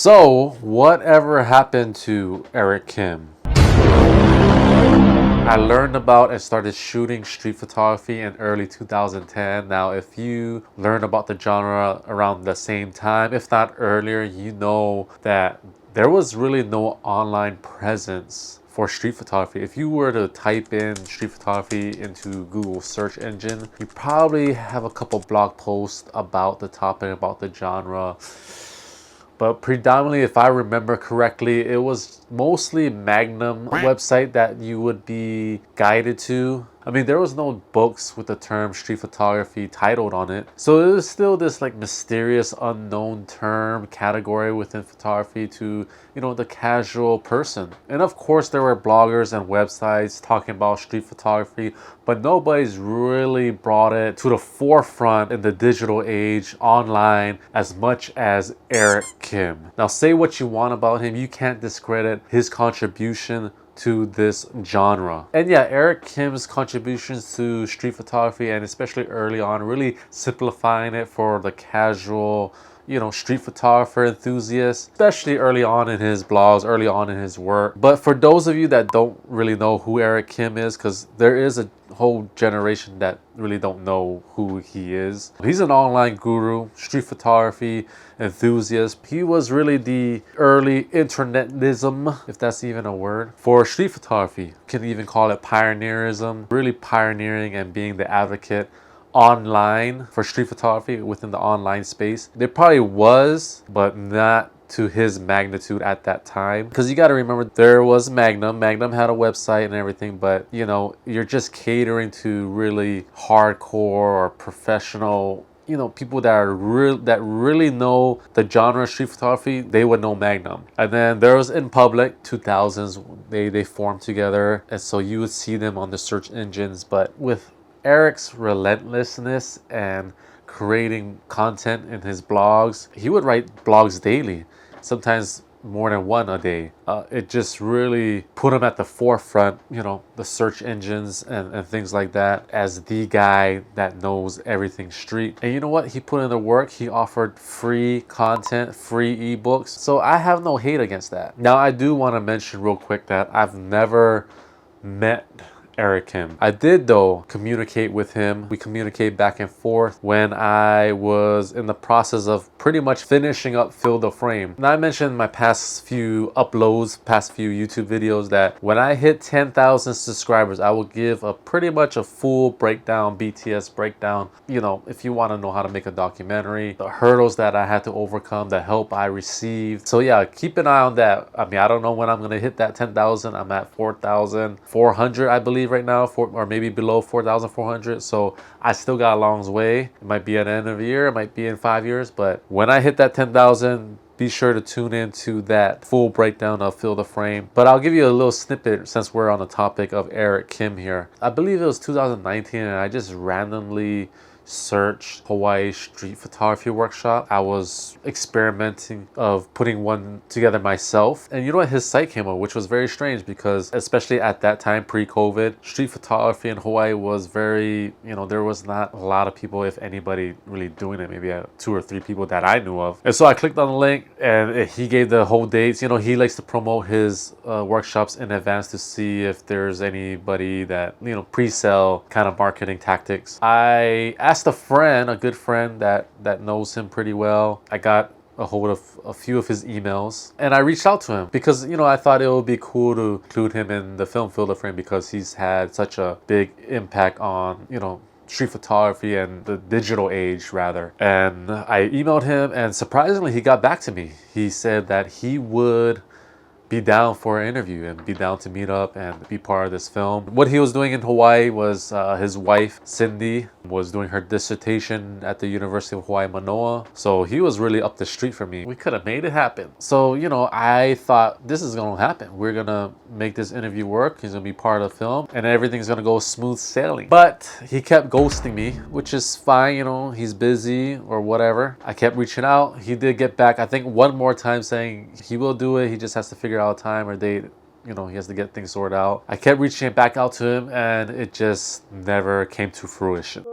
So, whatever happened to Eric Kim? I learned about and started shooting street photography in early 2010. Now, if you learned about the genre around the same time, if not earlier, you know that there was really no online presence for street photography. If you were to type in street photography into Google search engine, you probably have a couple blog posts about the topic, about the genre. But predominantly, if I remember correctly, it was mostly Magnum website that you would be guided to. I mean, there was no books with the term street photography titled on it. So it was still this like mysterious unknown term category within photography to, you know, the casual person. And of course there were bloggers and websites talking about street photography, but nobody's really brought it to the forefront in the digital age online as much as Eric Kim. Now, say what you want about him, you can't discredit his contribution to this genre. And yeah, Eric Kim's contributions to street photography, and especially early on, really simplifying it for the casual, you know, street photographer enthusiast, especially early on in his blogs, early on in his work. But for those of you that don't really know who Eric Kim is, because there is a whole generation that really don't know who he is. He's an online guru, street photography enthusiast. He was really the early internetism, if that's even a word, for street photography. You can even call it pioneerism, really pioneering and being the advocate online for street photography within the online space. There probably was, but not to his magnitude at that time, because you got to remember there was Magnum had a website and everything, but you know, you're just catering to really hardcore or professional, you know, people that are really know the genre of street photography. They would know Magnum. And then there was In Public 2000s, they formed together, and so you would see them on the search engines. But with Eric's relentlessness and creating content in his blogs, he would write blogs daily, sometimes more than one a day. It just really put him at the forefront, you know, the search engines and things like that, as the guy that knows everything street. And you know what? He put in the work. He offered free content, free ebooks. So I have no hate against that. Now, I do want to mention real quick that I've never met Eric Kim. I did though communicate with him. We communicate back and forth when I was in the process of pretty much finishing up Fill the Frame. Now, I mentioned in my past few uploads, past few YouTube videos, that when I hit 10,000 subscribers, I will give pretty much a full breakdown, BTS breakdown. You know, if you want to know how to make a documentary, the hurdles that I had to overcome, the help I received. So yeah, keep an eye on that. I mean, I don't know when I'm going to hit that 10,000. I'm at 4,400, I believe right now, or maybe below 4,400. So I still got a long way. It might be at the end of the year, it might be in 5 years, but when I hit that 10,000, be sure to tune into that full breakdown of Fill the Frame. But I'll give you a little snippet since we're on the topic of Eric Kim here. I believe it was 2019, and I just randomly search Hawaii street photography workshop. I was experimenting of putting one together myself, and you know what, his site came up, which was very strange, because especially at that time, pre-COVID, street photography in Hawaii was very, you know, there was not a lot of people, if anybody, really doing it. Maybe 2 or 3 people that I knew of. And so I clicked on the link, and he gave the whole dates. You know, he likes to promote his workshops in advance to see if there's anybody that, you know, pre-sale kind of marketing tactics. I asked a friend, a good friend that knows him pretty well. I got a hold of a few of his emails, and I reached out to him because, you know, I thought it would be cool to include him in the film Fill the Frame, because he's had such a big impact on, you know, street photography and the digital age rather. And I emailed him, and surprisingly he got back to me. He said that he would be down for an interview and be down to meet up and be part of this film. What he was doing in Hawaii was his wife, Cindy, was doing her dissertation at the University of Hawaii, Manoa. So he was really up the street for me. We could have made it happen. So, you know, I thought this is going to happen. We're going to make this interview work. He's going to be part of the film, and everything's going to go smooth sailing. But he kept ghosting me, which is fine. You know, he's busy or whatever. I kept reaching out. He did get back, I think, one more time, saying he will do it. He just has to figure out a time or date. You know, he has to get things sorted out. I kept reaching back out to him, and it just never came to fruition.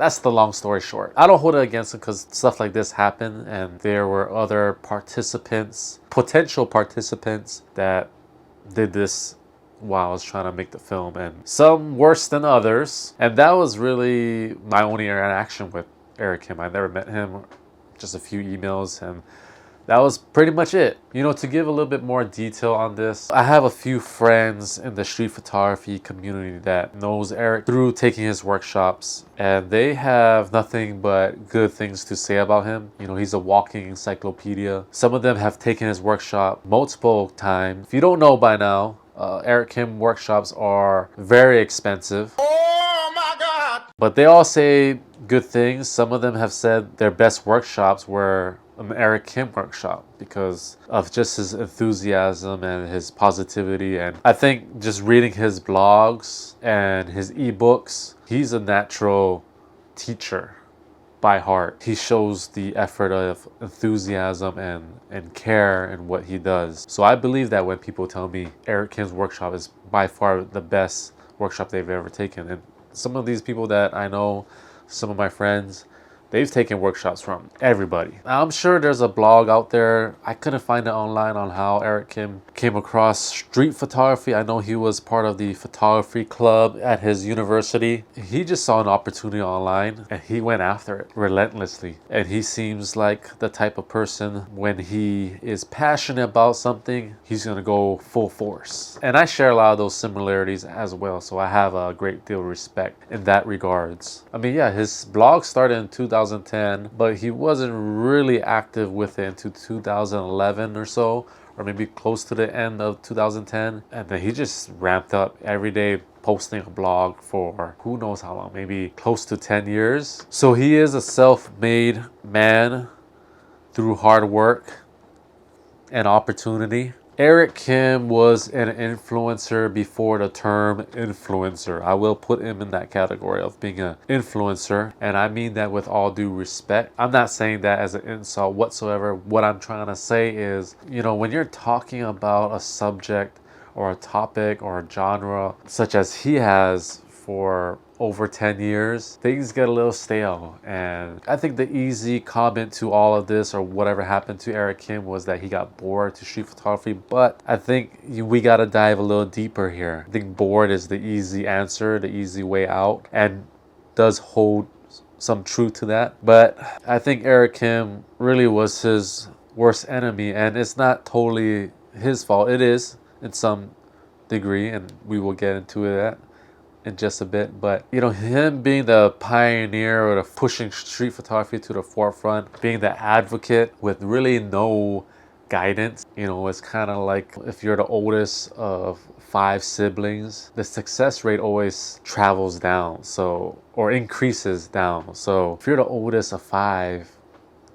That's the long story short. I don't hold it against him because stuff like this happened and there were other participants, potential participants, that did this while I was trying to make the film, and some worse than others. And that was really my only interaction with Eric Kim. I never met him, just a few emails, and that was pretty much it. You know, to give a little bit more detail on this, I have a few friends in the street photography community that knows Eric through taking his workshops, and they have nothing but good things to say about him. You know, he's a walking encyclopedia. Some of them have taken his workshop multiple times. If you don't know by now, Eric Kim workshops are very expensive. Oh my God! But they all say good things. Some of them have said their best workshops were an Eric Kim workshop because of just his enthusiasm and his positivity. And I think just reading his blogs and his ebooks, he's a natural teacher by heart. He shows the effort of enthusiasm and care in what he does. So I believe that when people tell me Eric Kim's workshop is by far the best workshop they've ever taken. And some of these people that I know, some of my friends, they've taken workshops from everybody. Now, I'm sure there's a blog out there. I couldn't find it online on how Eric Kim came across street photography. I know he was part of the photography club at his university. He just saw an opportunity online and he went after it relentlessly. And he seems like the type of person, when he is passionate about something, he's gonna go full force. And I share a lot of those similarities as well. So I have a great deal of respect in that regards. I mean, yeah, his blog started in 2010, but he wasn't really active with it until 2011 or so, or maybe close to the end of 2010. And then he just ramped up every day, posting a blog for who knows how long, maybe close to 10 years. So he is a self-made man through hard work and opportunity. Eric Kim was an influencer before the term influencer. I will put him in that category of being an influencer, and I mean that with all due respect. I'm not saying that as an insult whatsoever. What I'm trying to say is, you know, when you're talking about a subject or a topic or a genre such as he has for over 10 years, things get a little stale. And I think the easy comment to all of this, or whatever happened to Eric Kim, was that he got bored to street photography. But I think we gotta dive a little deeper here. I think bored is the easy answer, the easy way out, and does hold some truth to that. But I think Eric Kim really was his worst enemy, and it's not totally his fault. It is in some degree, and we will get into that in just a bit. But you know, him being the pioneer or the pushing street photography to the forefront, being the advocate with really no guidance, you know, it's kind of like if you're the oldest of 5 siblings, the success rate always travels down, so, or increases down. So if you're the oldest of 5,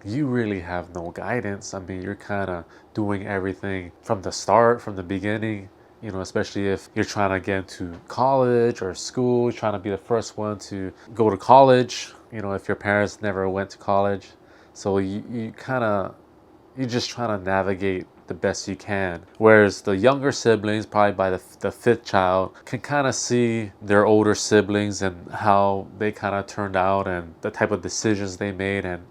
you really have no guidance. I mean, you're kind of doing everything from the start, from the beginning. You know, especially if you're trying to get into college or school, trying to be the first one to go to college, you know, if your parents never went to college. So you're just trying to navigate the best you can. Whereas the younger siblings, probably by the 5th child, can kind of see their older siblings and how they kind of turned out and the type of decisions they made, and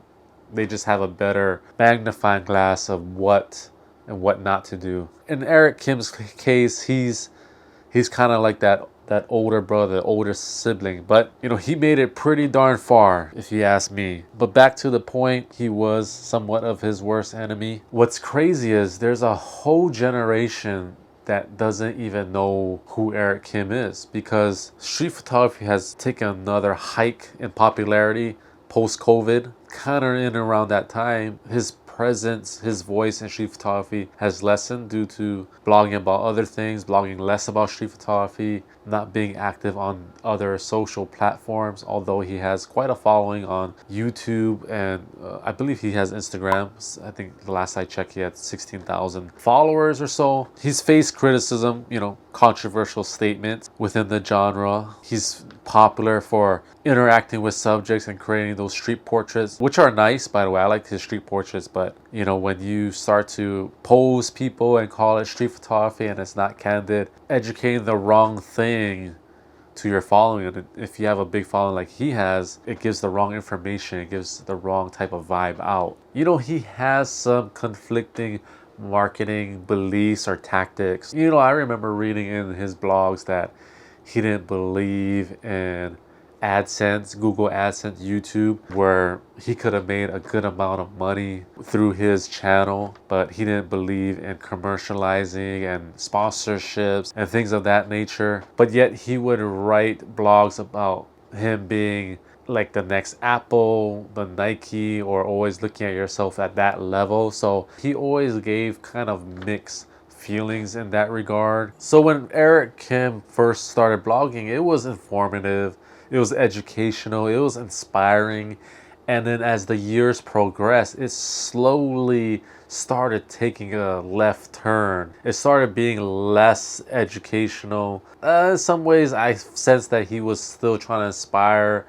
they just have a better magnifying glass of what and what not to do. In Eric Kim's case, he's kind of like that older brother, older sibling, but you know, he made it pretty darn far, if you ask me. But back to the point, he was somewhat of his worst enemy. What's crazy is there's a whole generation that doesn't even know who Eric Kim is, because street photography has taken another hike in popularity post-COVID. Kind of in around that time, his presence, his voice in street photography has lessened due to blogging about other things, blogging less about street photography, not being active on other social platforms, although he has quite a following on YouTube, and I believe he has Instagram. I think the last I checked, he had 16,000 followers or so. He's faced criticism, you know, controversial statements within the genre. He's popular for interacting with subjects and creating those street portraits, which are nice, by the way. I like his street portraits, but you know, when you start to pose people and call it street photography and it's not candid, educating the wrong thing to your following. And if you have a big following like he has, it gives the wrong information, it gives the wrong type of vibe out. You know, he has some conflicting marketing beliefs or tactics. You know, I remember reading in his blogs that he didn't believe in AdSense, Google AdSense, YouTube, where he could have made a good amount of money through his channel, but he didn't believe in commercializing and sponsorships and things of that nature. But yet he would write blogs about him being like the next Apple, the Nike, or always looking at yourself at that level. So he always gave kind of mixed feelings in that regard. So when Eric Kim first started blogging, it was informative, it was educational, it was inspiring. And then as the years progressed, it slowly started taking a left turn. It started being less educational. In some ways, I sensed that he was still trying to inspire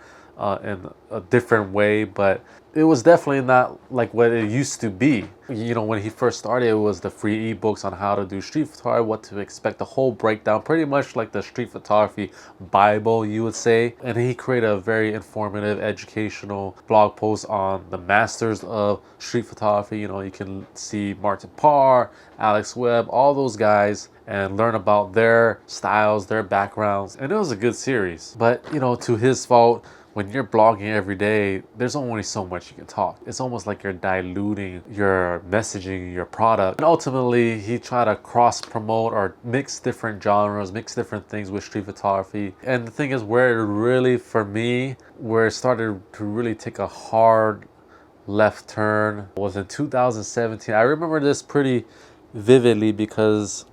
in a different way, but it was definitely not like what it used to be. You know, when he first started, it was the free ebooks on how to do street photography, what to expect, the whole breakdown, pretty much like the street photography Bible, you would say. And he created a very informative, educational blog post on the masters of street photography. You know, you can see Martin Parr, Alex Webb, all those guys, and learn about their styles, their backgrounds. And it was a good series. But, you know, to his fault, when you're blogging every day, there's only so much you can talk. It's almost like you're diluting your messaging, your product. And ultimately, he tried to cross promote or mix different genres, mix different things with street photography. And the thing is, where it really, for me, where it started to really take a hard left turn was in 2017. I remember this pretty vividly because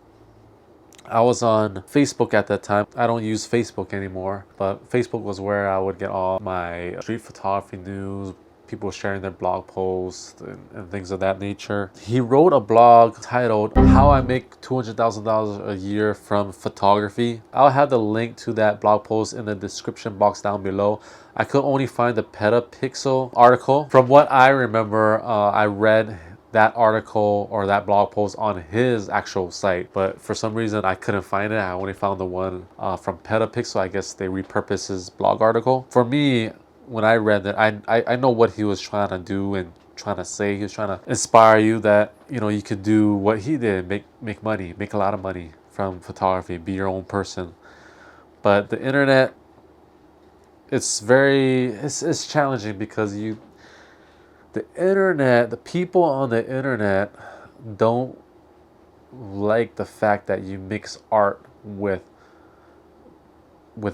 I was on Facebook at that time. I don't use Facebook anymore, but Facebook was where I would get all my street photography news, people sharing their blog posts and things of that nature. He wrote a blog titled How I Make $200,000 a Year from Photography. I'll have the link to that blog post in the description box down below. I could only find the Petapixel article. From what I remember, I read that article or that blog post on his actual site, but for some reason I couldn't find it. I only found the one from Petapixel. I guess they repurposed his blog article. For me, when I read that, I know what he was trying to do and trying to say. He was trying to inspire you that, you know, you could do what he did, make money, make a lot of money from photography, be your own person. But the internet, it's challenging because the internet, the people on the internet don't like the fact that you mix art with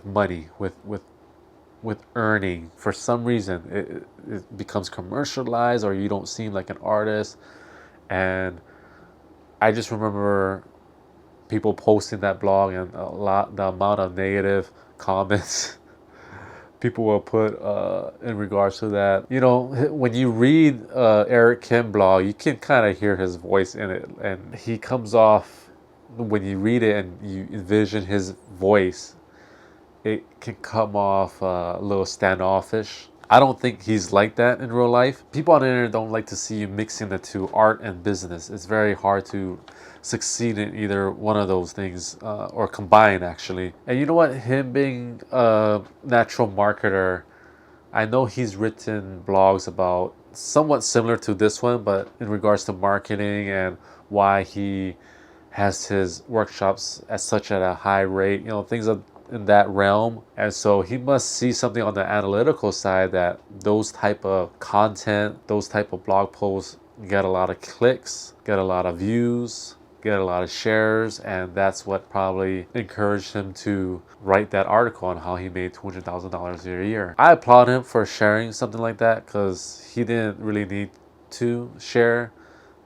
money, with earning. For some reason, it becomes commercialized, or you don't seem like an artist. And I just remember people posting that blog and the amount of negative comments people will put in regards to that. You know, when you read Eric Kim blog, you can kind of hear his voice in it, and he comes off, when you read it and you envision his voice, it can come off a little standoffish. I don't think he's like that in real life. People on the internet don't like to see you mixing the two, art and business. It's very hard to succeed in either one of those things, or combine, actually. And you know what? Him being a natural marketer, I know he's written blogs about somewhat similar to this one, but in regards to marketing and why he has his workshops at a high rate, you know, things in that realm. And so he must see something on the analytical side, that those type of content, those type of blog posts get a lot of clicks, get a lot of views, get a lot of shares, and that's what probably encouraged him to write that article on how he made $200,000 a year. I applaud him for sharing something like that, because he didn't really need to share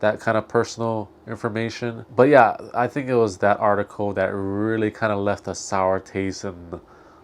that kind of personal information. But yeah, I think it was that article that really kind of left a sour taste in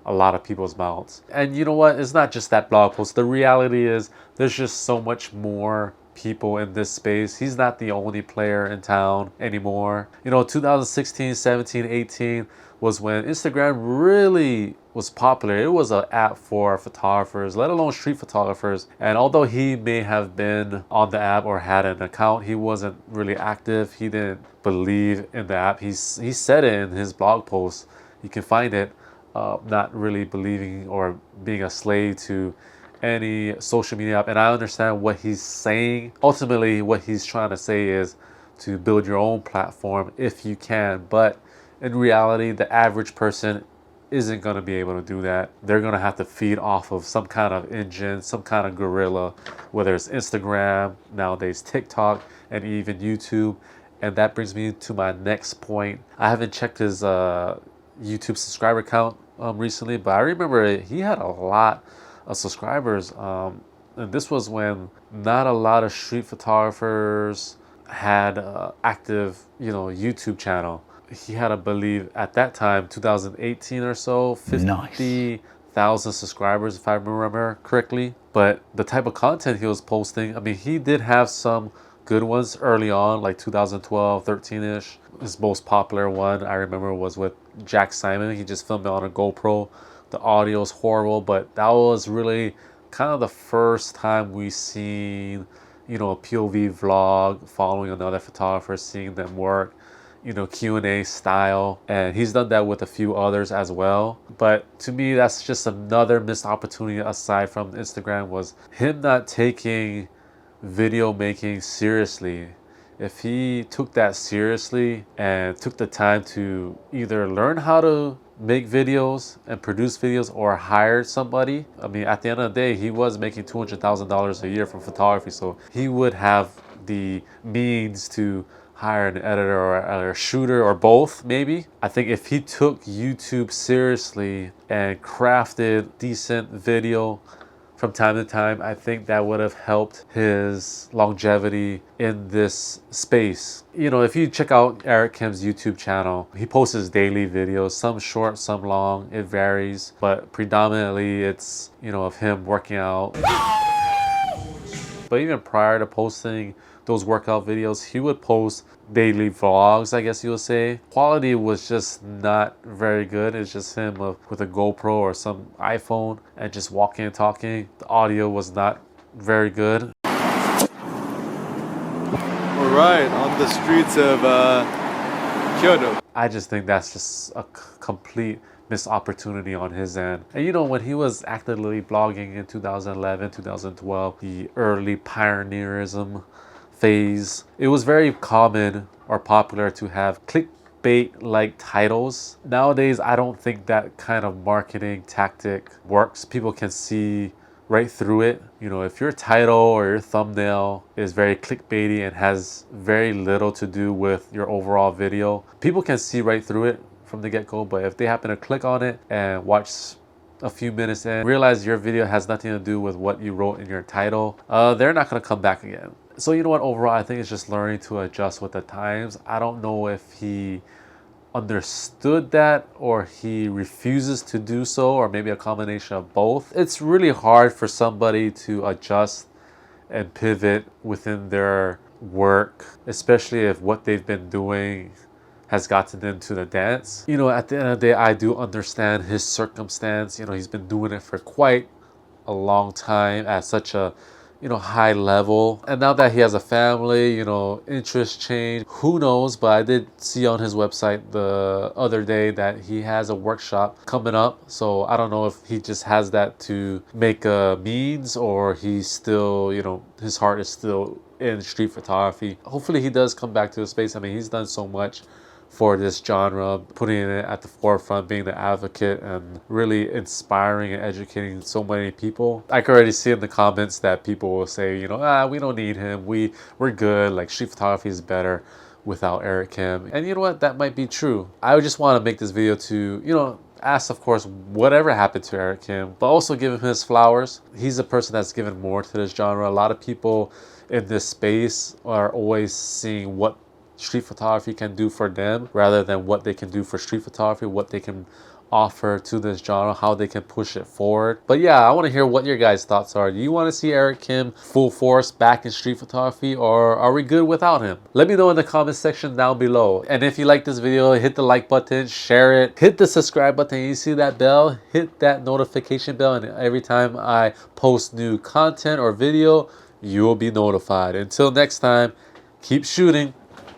a lot of people's mouths. And you know what? It's not just that blog post. The reality is there's just so much more people in this space. He's not the only player in town anymore. You know, 2016, 17, 18 was when Instagram really was popular. It was an app for photographers, let alone street photographers. And although he may have been on the app or had an account, he wasn't really active. He didn't believe in the app. He said it in his blog post. You can find it. not really believing or being a slave to any social media app. And I understand what he's saying. Ultimately, what he's trying to say is to build your own platform if you can. But in reality, the average person isn't going to be able to do that. They're going to have to feed off of some kind of engine, some kind of gorilla, whether it's Instagram, nowadays TikTok, and even YouTube. And that brings me to my next point. I haven't checked his YouTube subscriber count recently, but I remember he had a lot of subscribers. And this was when not a lot of street photographers had active, YouTube channel. He had, I believe, at that time, 2018 or so, 50,000 subscribers, if I remember correctly. But the type of content he was posting, I mean, he did have some good ones early on, like 2012, 13-ish. His most popular one, I remember, was with Jack Simon. He just filmed it on a GoPro. The audio is horrible, but that was really kind of the first time we seen, a POV vlog following another photographer, seeing them work, Q&A style. And he's done that with a few others as well. But to me, that's just another missed opportunity aside from Instagram, was him not taking video making seriously. If he took that seriously and took the time to either learn how to make videos and produce videos or hire somebody, I mean, at the end of the day, he was making $200,000 a year from photography, so he would have the means to hire an editor or a shooter or both, maybe. I think if he took YouTube seriously and crafted decent video from time to time, I think that would have helped his longevity in this space. If you check out Eric Kim's YouTube channel, he posts his daily videos, some short, some long, it varies, but predominantly it's, of him working out. But even prior to posting those workout videos, he would post daily vlogs, I guess you would say. Quality was just not very good. It's just him with a GoPro or some iPhone and just walking and talking. The audio was not very good. All right, on the streets of Kyoto. I just think that's just a complete missed opportunity on his end. And when he was actively blogging in 2011, 2012, the early pioneerism phase, it was very common or popular to have clickbait-like titles. Nowadays, I don't think that kind of marketing tactic works. People can see right through it. If your title or your thumbnail is very clickbaity and has very little to do with your overall video, people can see right through it from the get-go. But if they happen to click on it and watch a few minutes in, realize your video has nothing to do with what you wrote in your title, they're not going to come back again. So overall, I think it's just learning to adjust with the times. I don't know if he understood that or he refuses to do so, or maybe a combination of both. It's really hard for somebody to adjust and pivot within their work, especially if what they've been doing has gotten them to the dance. At the end of the day, I do understand his circumstance. He's been doing it for quite a long time at such a high level, and now that he has a family, interests change, who knows. But I did see on his website the other day that he has a workshop coming up, so I don't know if he just has that to make a means, or he's still, his heart is still in street photography. Hopefully he does come back to the space. I mean, he's done so much for this genre, putting it at the forefront, being the advocate, and really inspiring and educating so many people. I can already see in the comments that people will say, we don't need him, we're good, like street photography is better without Eric Kim. And you know what, that might be true. I just want to make this video to, ask, of course, whatever happened to Eric Kim, but also give him his flowers. He's a person that's given more to this genre. A lot of people in this space are always seeing what street photography can do for them rather than what they can do for street photography, what they can offer to this genre, how they can push it forward. But yeah, I want to hear what your guys' thoughts are. Do you want to see Eric Kim full force back in street photography, or are we good without him? Let me know in the comment section down below. And if you like this video, hit the like button, share it, hit the subscribe button. You see that bell, hit that notification bell, and every time I post new content or video, you will be notified. Until next time, keep shooting.